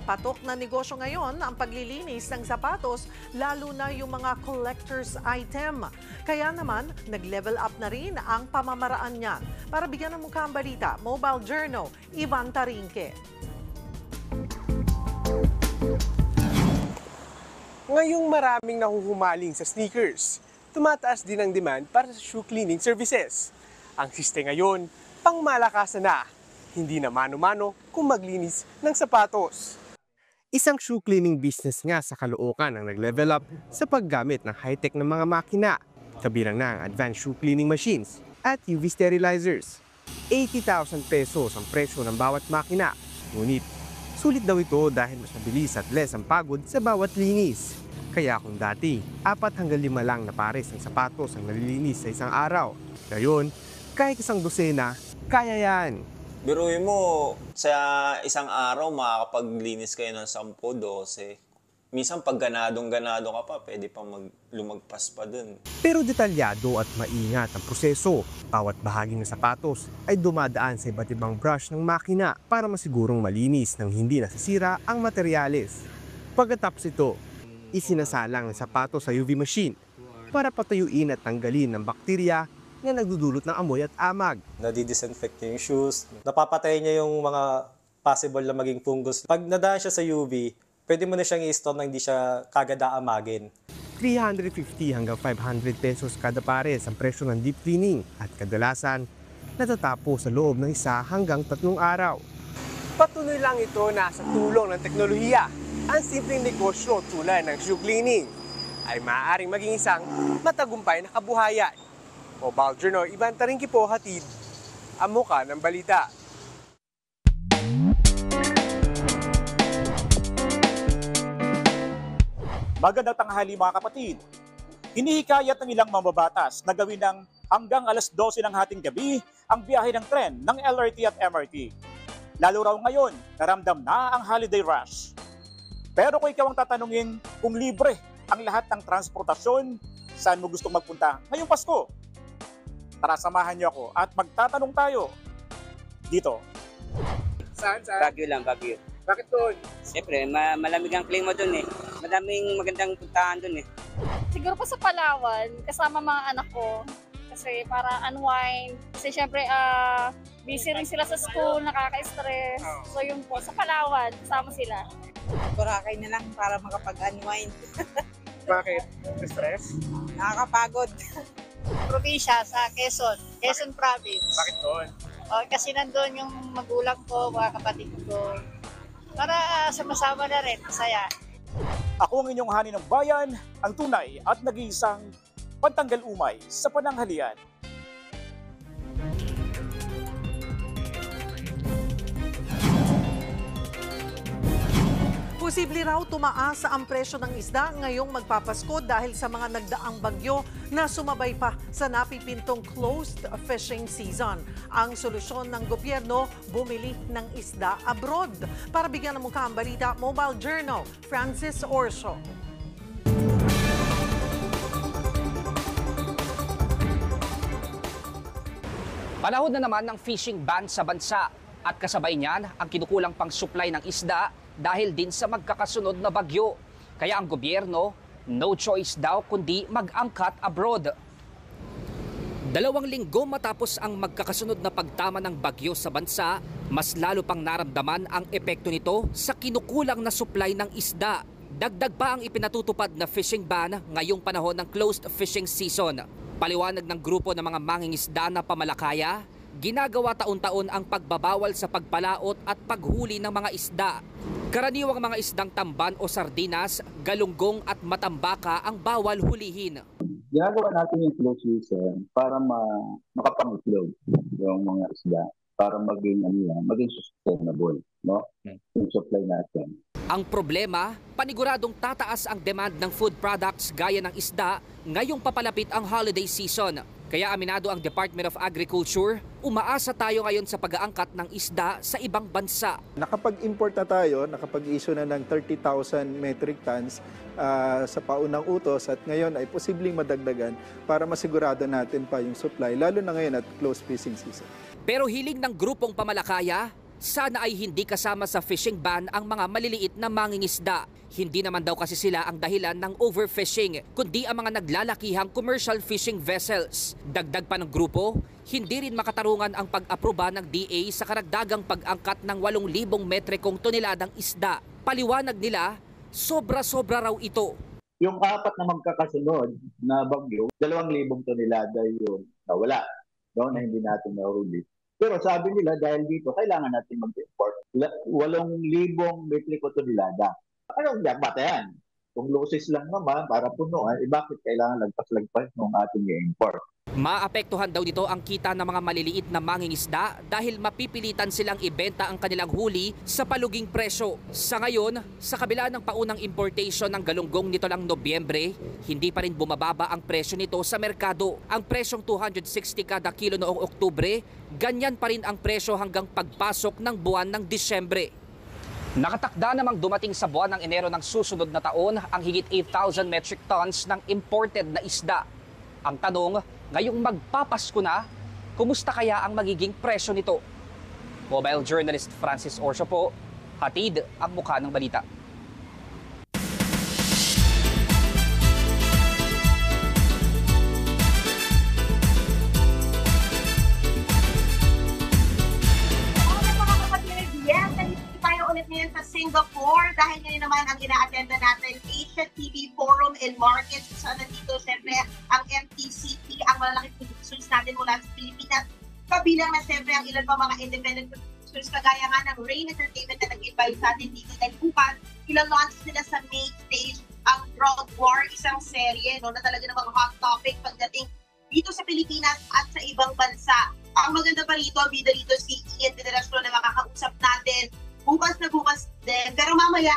S2: Patok na negosyo ngayon ang paglilinis ng sapatos, lalo na yung mga collector's item. Kaya naman, nag-level up na rin ang pamamaraan niyan. Para bigyan ng mukha ang balita, Mobile Journal, Ivan Tarinque.
S18: Ngayong maraming nahuhumaling sa sneakers, tumataas din ang demand para sa shoe cleaning services. Ang siste ngayon, pangmalakasan na, hindi na mano-mano kung maglinis ng sapatos. Isang shoe cleaning business nga sa Caloocan ang nag-level up sa paggamit ng high-tech na mga makina, kabilang na ang advanced shoe cleaning machines at UV sterilizers. 80,000 pesos ang presyo ng bawat makina. Ngunit, sulit daw ito dahil mas mabilis at less ang pagod sa bawat linis. Kaya kung dati, 4 hanggang 5 lang na pares ng sapatos ang nalilinis sa isang araw. Ngayon, kahit isang dosena, kaya yan.
S19: Biruin mo, sa isang araw makakapaglinis kayo ng 10-12. Minsan pag ganadong-ganado ka pa, pwede pa lumagpas pa dun.
S18: Pero detalyado at maingat ang proseso. Bawat bahagi ng sapatos ay dumadaan sa iba't ibang brush ng makina para masigurong malinis nang hindi nasisira ang materyales. Pagkatapos ito, isinasalang ng sapatos sa UV machine para patuyuin at tanggalin ng bakterya na nagdudulot ng amoy at amag.
S19: Nadidisinfect niya yung shoes. Napapatay niya yung mga possible na maging fungus. Pag nadaan siya sa UV, pwede mo na siyang i-store na hindi siya kagad aamagin.
S18: 350 hanggang 500 pesos kada pares ang presyo ng deep cleaning at kadalasan natatapos sa loob ng 1 hanggang 3 araw. Patuloy lang ito na sa tulong ng teknolohiya. Ang simpleng negosyo tulad ng shoe cleaning ay maaaring maging isang matagumpay na kabuhayan. Mobile Journal, Ivan Taringki po, hatid ang muka ng balita.
S20: Magandang tanghali mga kapatid. Hinihikayat ng ilang mambabatas na gawin ng hanggang alas 12 ng hating gabi ang biyahe ng tren ng LRT at MRT. Lalo raw ngayon, naramdam na ang holiday rush. Pero kung ikaw ang tatanungin kung libre ang lahat ng transportasyon, saan mo gustong magpunta ngayong Pasko? Tara, samahan niyo ako at magtatanong tayo dito.
S21: Saan?
S22: Baguio lang, Baguio.
S20: Bakit doon?
S22: Siyempre, malamig ang klima doon eh. Madaming magandang puntahan doon eh.
S8: Siguro pa sa Palawan, kasama mga anak ko. Kasi para unwind. Kasi syempre, busy rin sila sa school, nakaka-stress. So yun po, sa Palawan, kasama sila.
S23: Boracay na lang para makapag-unwind.
S20: Bakit? Stress?
S23: Nakakapagod.
S8: Probinsya sa Quezon Province.
S20: Bakit doon?
S8: Kasi nandun yung magulang ko, mga kapatid ko. Para sama-sama na rin, masaya.
S20: Ako ang inyong hani ng bayan, ang tunay at nag-iisang pantanggal umay sa pananghalian.
S2: Posible raw tumaas ang presyo ng isda ngayong magpapasko dahil sa mga nagdaang bagyo na sumabay pa sa napipintong closed fishing season. Ang solusyon ng gobyerno, bumili ng isda abroad. Para bigyan ng mukha ang balita, Mobile Journal, Francis Orso.
S24: Panahon na naman ng fishing ban sa bansa at kasabay niyan ang kinukulang pang supply ng isda dahil din sa magkakasunod na bagyo. Kaya ang gobyerno, no choice daw kundi mag-angkat abroad. 2 linggo matapos ang magkakasunod na pagtama ng bagyo sa bansa, mas lalo pang naramdaman ang epekto nito sa kinukulang na supply ng isda. Dagdag pa ang ipinatutupad na fishing ban ngayong panahon ng closed fishing season. Paliwanag ng grupo ng mga mangingisda na pamalakaya, ginagawa taon-taon ang pagbabawal sa pagpalaot at paghuli ng mga isda. Karaniwang mga isdang tamban o sardinas, galunggong at matambaka ang bawal hulihin.
S25: Ginagawa natin yung close season para makapangitlog yung mga isda para maging sustainable, no? Yung supply natin.
S24: Ang problema, paniguradong tataas ang demand ng food products gaya ng isda ngayong papalapit ang holiday season. Kaya aminado ang Department of Agriculture, umaasa tayo ngayon sa pag-aangkat ng isda sa ibang bansa.
S26: Nakapag-import na tayo, nakapag-issue na ng 30,000 metric tons sa paunang utos at ngayon ay posibleng madagdagan para masigurado natin pa yung supply, lalo na ngayon at close fishing season.
S24: Pero hiling ng grupong pamalakaya, sana ay hindi kasama sa fishing ban ang mga maliliit na mangingisda. Hindi naman daw kasi sila ang dahilan ng overfishing, kundi ang mga naglalakihang commercial fishing vessels. Dagdag pa ng grupo, hindi rin makatarungan ang pag-aproba ng DA sa karagdagang pag-angkat ng 8,000 metrikong toneladang isda. Paliwanag nila, sobra-sobra raw ito.
S25: Yung 4 na magkakasunod na bagyo, 2,000 tonelada yung nawala, no, na hindi natin nahuli. Pero sabi nila dahil dito, kailangan natin mag-import 8,000 metriko tonelada. Anong dapat yan? Kung losses lang naman para punuan, bakit kailangan lagpas-lagpas ng ating i-import?
S24: Maapektuhan daw nito ang kita ng mga maliliit na mangingisda dahil mapipilitan silang ibenta ang kanilang huli sa paluging presyo. Sa ngayon, sa kabila ng paunang importation ng galunggong nito lang Nobyembre, hindi pa rin bumababa ang presyo nito sa merkado. Ang presyong 260 kada kilo noong Oktubre, ganyan pa rin ang presyo hanggang pagpasok ng buwan ng Disyembre. Nakatakda namang dumating sa buwan ng Enero ng susunod na taon ang higit 8,000 metric tons ng imported na isda. Ang tanong, ngayong magpapasko na, kumusta kaya ang magiging presyo nito? Mobile journalist Francis Orso po, hatid ang mukha ng balita.
S1: Ngayon sa Singapore dahil ngayon naman ang ina-attenda natin Asia TV Forum and Markets. So nandito siyempre ang MTCP, ang malalaking producers natin mula sa Pilipinas. Kabilang na siyempre ang ilan pa mga independent producers kagaya nga ng Rain Entertainment na nag-invite sa atin dito dahil bukas ila-launch nila sa main stage ang Drug War, isang serye na talaga namang hot topic pagdating dito sa Pilipinas at sa ibang bansa. Ang maganda pa rito, ang bida rito si Ian Federacion na makakausap natin bukas na bukas din. Pero mamaya,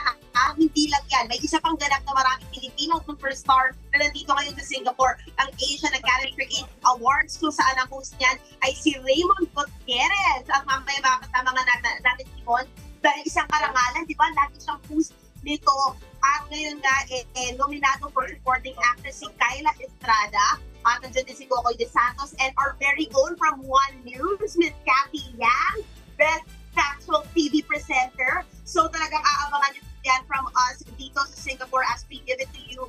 S1: hindi lang yan. May isa pang ganap na maraming Filipino superstar na nandito ngayon sa Singapore. Ang Asian Academy Creative Awards kung saan ang host niyan ay si Raymond Gutierrez. Ang mamaya makasama nga natin si Mon. Dahil isang karangalan, di ba? Lagi siyang host nito. At ngayon nga, nominado for supporting actress si Kyla Estrada. At nandiyan din si Cocoy De Santos and our very own from One News, Miss Kathy Yang. Best factual TV presenter. So talagang aabangan nyo yan from us dito sa Singapore as we give it to you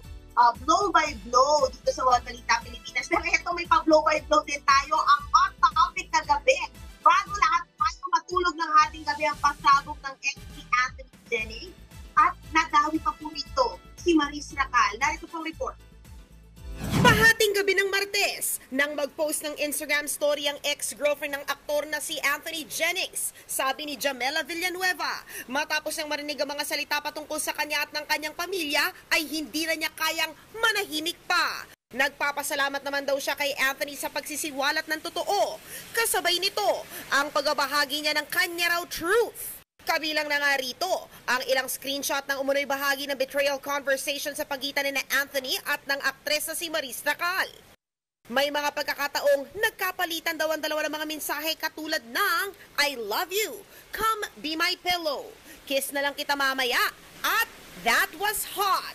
S1: blow by blow dito sa One Balita Pilipinas. Pero ito may pa-blow by blow din tayo. Ang hot topic na gabi. Bago lahat tayo matulog ng hating gabi ang pasabog ng ex ni Anthony Jennings. At nadawi pa po ito si Maris Nacal. Narito pong report. Pahating gabi ng Martes, nang mag-post ng Instagram story ang ex-girlfriend ng aktor na si Anthony Jennings, sabi ni Jamela Villanueva, matapos nang marinig ang mga salita patungkol sa kanya at ng kanyang pamilya, ay hindi na niya kayang manahimik pa. Nagpapasalamat naman daw siya kay Anthony sa pagsisiwalat ng totoo. Kasabay nito, ang pagbabahagi niya ng kanya raw truth. Kabilang na nga rito ang ilang screenshot ng umunoy bahagi ng betrayal conversation sa pagitan ni Anthony at ng aktres na si Maris Nacal. May mga pagkakataong nagkapalitan daw ang dalawa ng mga mensahe katulad ng I love you, come be my pillow, kiss na lang kita mamaya, at that was hot.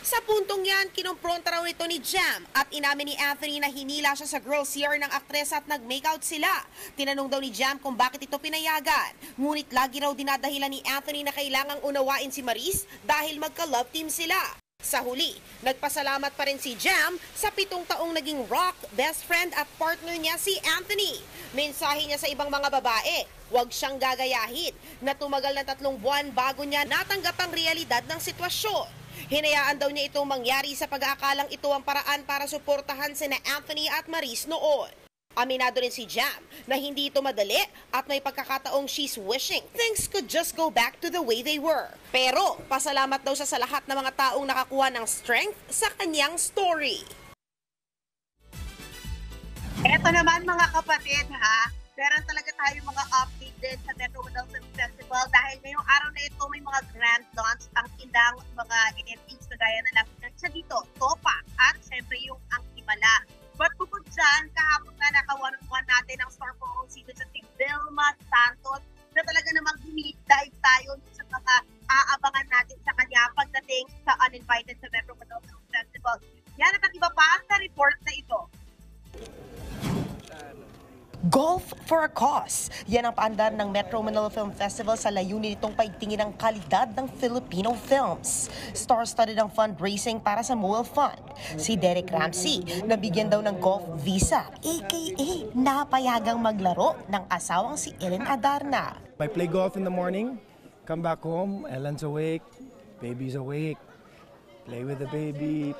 S1: Sa puntong yan, kinompronta raw ito ni Jam at inamin ni Anthony na hinila siya sa girl CR ng aktres at nag-makeout sila. Tinanong daw ni Jam kung bakit ito pinayagan. Ngunit lagi raw dinadahilan ni Anthony na kailangang unawain si Maris dahil magka-love team sila. Sa huli, nagpasalamat pa rin si Jam sa 7 taong naging rock, best friend at partner niya si Anthony. Mensahe niya sa ibang mga babae, huwag siyang gagayahin na tumagal na 3 buwan bago niya natanggap ang realidad ng sitwasyon. Hinayaan daw niya itong mangyari sa pag-aakalang ito ang paraan para suportahan sina Anthony at Maris noon. Aminado rin si Jam na hindi ito madali at may pagkakataong she's wishing things could just go back to the way they were. Pero pasalamat daw siya sa lahat ng mga taong nakakuha ng strength sa kanyang story. Eto naman mga kapatid ha, meron talaga tayo mga update din sa Metro Manila Film Festival dahil ngayong araw na ito may mga grand launch ang indang mga NFTs na gaya na lang siya dito, Topa at syempre yung ang Himala. But bukod dyan, kahapon na naka-one-on-one natin ang star promotion sa si Vilma Santos na talaga namang dive tayo sa mga aabangan natin sa kanya pagdating sa Uninvited sa Metro Manila Film Festival. Yan at ang iba pa sa report na ito. Golf for a Cause. Yan ang paandar ng Metro Manila Film Festival sa layunin nitong paigtingin ang kalidad ng Filipino films. Star-studded ang fundraising para sa MOAL Fund. Si Derek Ramsey, nabigyan daw ng golf visa, aka napayagang maglaro ng asawang si Ellen Adarna.
S3: I play golf in the morning, come back home, Ellen's awake, baby's awake. Play with the baby,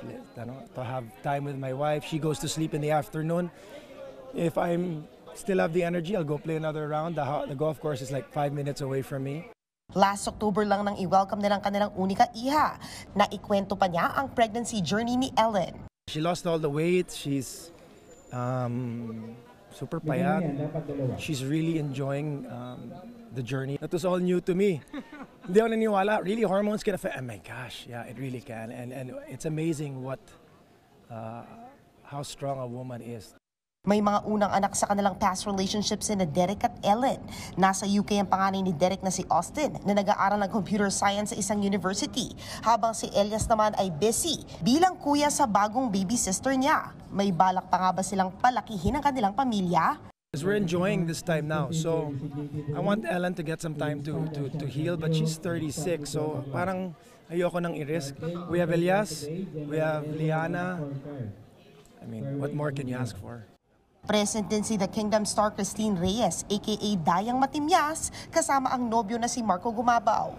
S3: to have time with my wife. She goes to sleep in the afternoon. If I'm still have the energy, I'll go play another round. The golf course is like 5 minutes away from me.
S1: Last October lang nang i-welcome nilang kanilang unika iha. Naikwento pa niya ang pregnancy journey ni Ellen.
S3: She lost all the weight. She's Super payat. She's really enjoying the journey. That was all new to me. Hindi ako naniwala. Really, hormones can affect. Oh my gosh, yeah, it really can. And it's amazing how strong a woman is.
S4: May mga unang anak sa kanilang past relationships na Derek at Ellen. Nasa UK ang panganay ni Derek na si Austin na nag-aaral ng computer science sa isang university, habang si Elias naman ay busy bilang kuya sa bagong baby sister niya. May balak pa nga ba silang palakihin ang kanilang pamilya?
S3: We're enjoying this time now, so I want Ellen to get some time to heal, but she's 36, so parang ayoko nang i-risk. We have Elias, we have Liana. I mean, what more can you ask for?
S4: Present din si The Kingdom star Christine Reyes, aka Dayang Matimyas, kasama ang nobyo na si Marco Gumabaw.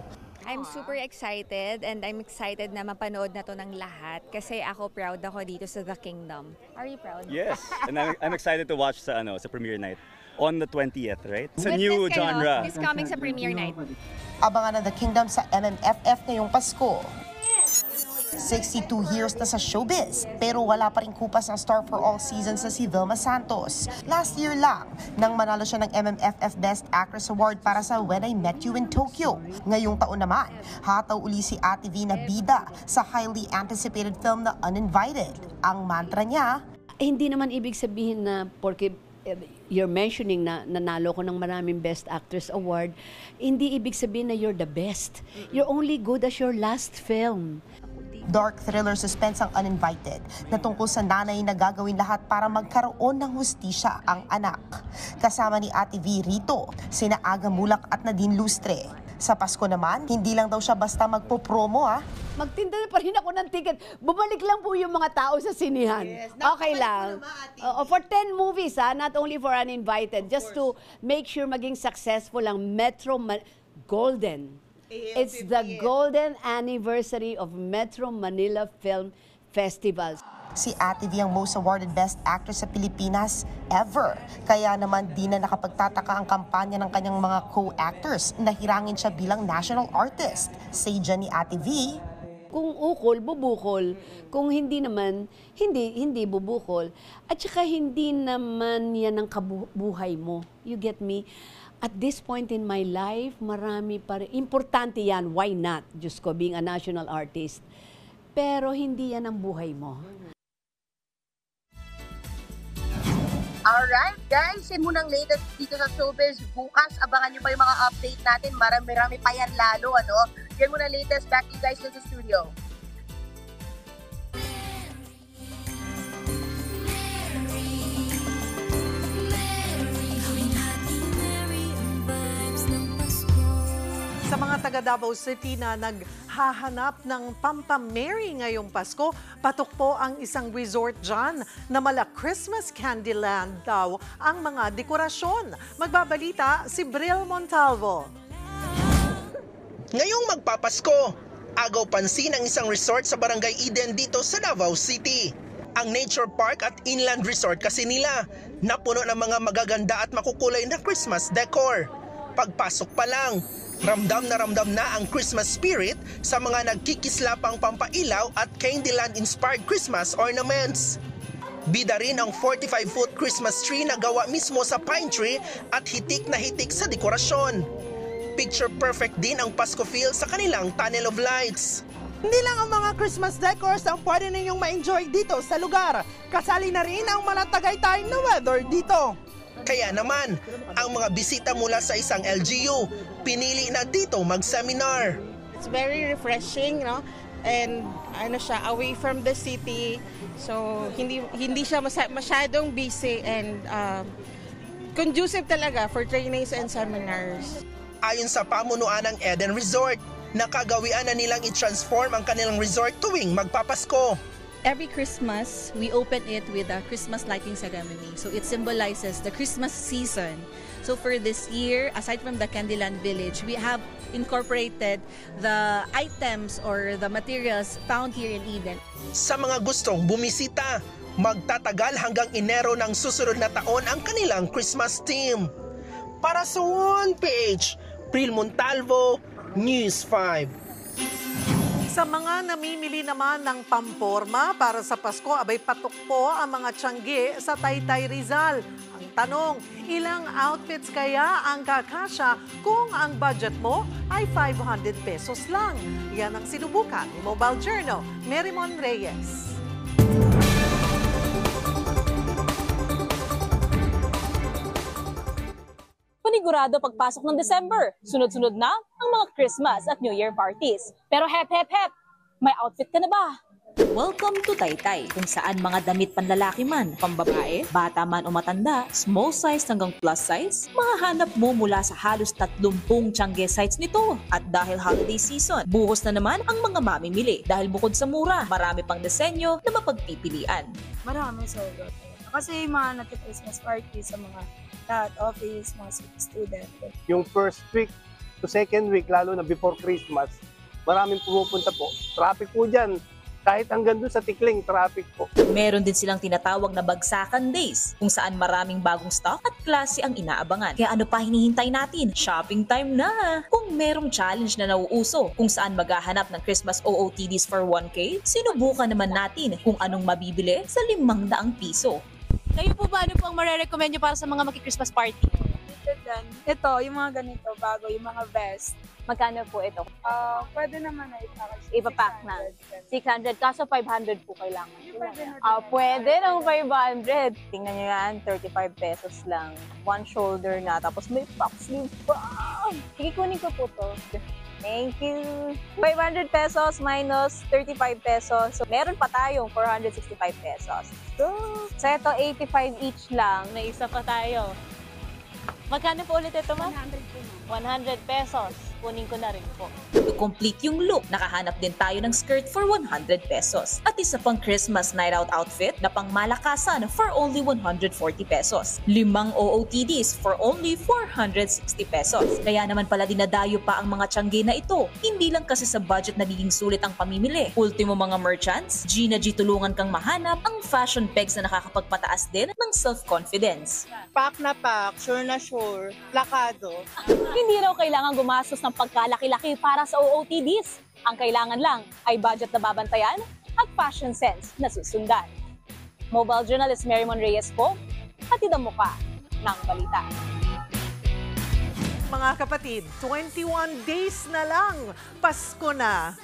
S5: I'm super excited and I'm excited na mapanood na to ng lahat kasi ako proud ako dito sa The Kingdom. Are you proud?
S6: Yes, and I'm excited to watch sa premiere night on the 20th, right? It's a new genre.
S5: It's coming sa premiere night.
S4: Abangan ang The Kingdom sa MMFF ngayong Pasko. 62 years na sa showbiz, pero wala pa rin kupas ang Star for All seasons sa si Vilma Santos. Last year lang, nang manalo siya ng MMFF Best Actress Award para sa When I Met You in Tokyo. Ngayong taon naman, hataw uli si Ate V na bida sa highly anticipated film na Uninvited. Ang mantra niya,
S7: hindi naman ibig sabihin na porque you're mentioning na nanalo ko ng maraming Best Actress Award, hindi ibig sabihin na you're the best. You're only good as your last film.
S4: Dark thriller suspense ang Uninvited na tungkol sa nanay na gagawin lahat para magkaroon ng hustisya ang anak. Kasama ni Ate V rito, sina Aga Mulak at Nadine Lustre. Sa Pasko naman, hindi lang daw siya basta magpo-promo
S7: Magtinda pa rin ako ng ticket. Bumalik lang po yung mga tao sa sinihan. Yes, okay lang. For 10 movies, not only for Uninvited, just to make sure maging successful ang Golden. It's the golden anniversary of Metro Manila Film Festival.
S4: Si Ate V ang most awarded Best Actress sa Pilipinas ever. Kaya naman di na nakapagtataka ang kampanya ng kanyang mga co-actors na hirangin siya bilang national artist. Say dyan ni Ate V,
S7: kung ukol, bubukol. Kung hindi naman, hindi bubukol. At saka hindi naman yan ang kabuhay mo. You get me? At this point in my life, marami pa rin. Importante yan, why not? Diyos ko, being a national artist. Pero hindi yan ang buhay mo.
S1: Alright, guys, yan munang latest dito sa Showbiz. Bukas, abangan nyo pa yung mga update natin. Marami pa yan lalo, Yan muna latest. Back to you guys in the studio.
S2: Sa mga taga Davao City na naghahanap ng pampameri ngayong Pasko, patok po ang isang resort dyan na mala Christmas Candyland daw ang mga dekorasyon. Magbabalita si Bril Montalvo.
S9: Ngayong magpapasko, agaw pansin ang isang resort sa Barangay Eden dito sa Davao City. Ang Nature Park at Inland Resort kasi nila, napuno ng mga magaganda at makukulay na Christmas decor. Pagpasok pa lang, ramdam na ang Christmas spirit sa mga nagkikislapang pampailaw at Candyland-inspired Christmas ornaments. Bida rin ang 45-foot Christmas tree na gawa mismo sa pine tree at hitik na hitik sa dekorasyon. Picture perfect din ang Pasko feel sa kanilang tunnel of lights.
S21: Hindi lang ang mga Christmas decors ang pwede ninyong ma-enjoy dito sa lugar. Kasali na rin ang mga Tagaytay na weather dito.
S9: Kaya naman, ang mga bisita mula sa isang LGU, pinili na dito mag-seminar.
S23: It's very refreshing, and away from the city. So hindi siya masyadong busy and conducive talaga for trainings and seminars.
S9: Ayon sa pamunuan ng Eden Resort, nakagawian na nilang i-transform ang kanilang resort tuwing magpapasko.
S27: Every Christmas, we open it with a Christmas lighting ceremony. So it symbolizes the Christmas season. So for this year, aside from the Candyland Village, we have incorporated the items or the materials found here in Eden.
S9: Sa mga gustong bumisita, magtatagal hanggang Enero ng susunod na taon ang kanilang Christmas theme. Para sa 1PH, Bril Montalvo, News 5.
S2: Sa mga namimili naman ng pamporma para sa Pasko, abay patok po ang mga tiyangge sa Taytay Rizal. Ang tanong, ilang outfits kaya ang kakasya kung ang budget mo ay 500 pesos lang? Yan ang sinubukan ni Mobile Journal, Merimon Reyes.
S10: Panigurado pagpasok ng December, sunod-sunod na ang mga Christmas at New Year parties. Pero hep, may outfit ka na ba?
S11: Welcome to Taytay, kung saan mga damit panlalaki man, pambabae, bata man o matanda, small size hanggang plus size, mahahanap mo mula sa halos 30 tiyangge sites nito. At dahil holiday season, buhos na naman ang mga mamimili. Dahil bukod sa mura, marami pang disenyo na mapagpipilian.
S12: Maraming sobrang. Kasi yung mga nagka-Christmas party sa mga office, mga student.
S18: Yung first week to second week, lalo na before Christmas, maraming pumupunta po. Traffic po dyan. Kahit hanggang doon sa Tikling, traffic po.
S11: Meron din silang tinatawag na bagsakan days, kung saan maraming bagong stock at klase ang inaabangan. Kaya ano pa hinihintay natin? Shopping time na! Kung merong challenge na nauuso, kung saan maghahanap ng Christmas OOTDs for 1K, sinubukan naman natin kung anong mabibili sa 500 piso.
S10: Kayo po ba, ano po ang marirecommend nyo para sa mga maki-Christmas party?
S12: Ito, yung mga ganito, bago, yung mga vest.
S10: Magkano po ito?
S12: Pwede naman na
S10: Ipapack na. 600, kaso 500 po kailangan.
S12: Pwede
S10: ng 500. Tingnan nyo yan, 35 pesos lang. One shoulder na, tapos may puff sleeve pa. Sige, kunin ko po to. Thank you. 500 pesos minus 35 pesos. So, meron pa tayong 465 pesos. So, ito 85 each lang. May isa pa tayo. Magkano po ulit ito, ma'am? 100 pesos. Kunin ko na rin po.
S11: To complete yung look, nakahanap din tayo ng skirt for 100 pesos. At isa pang Christmas night out outfit na pang malakasan for only 140 pesos. 5 OOTDs for only 460 pesos. Kaya naman pala dinadayo pa ang mga tiyangge na ito. Hindi lang kasi sa budget nagiging sulit ang pamimili. Ultimo mga merchants, G na G tulungan kang mahanap ang fashion pegs na nakakapagpataas din ng self-confidence.
S12: Pack na pack, sure na sure, plakado.
S10: Hindi raw kailangan gumastos ng pagkalaki-laki para sa OOTDs. Ang kailangan lang ay budget na babantayan at fashion sense na susundan. Mobile journalist Merimon Reyes po, hatid ang muka ng balita.
S2: Mga kapatid, 21 days na lang, Pasko na.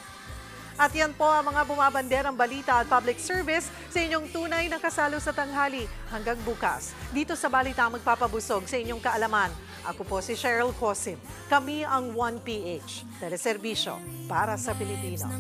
S2: At yan po ang mga bumabanderang balita at public service sa inyong tunay na kasalo sa tanghali hanggang bukas. Dito sa Balita magpapabusog sa inyong kaalaman. Ako po si Cheryl Cosim. Kami ang 1PH, teleserbisyo para sa Pilipino.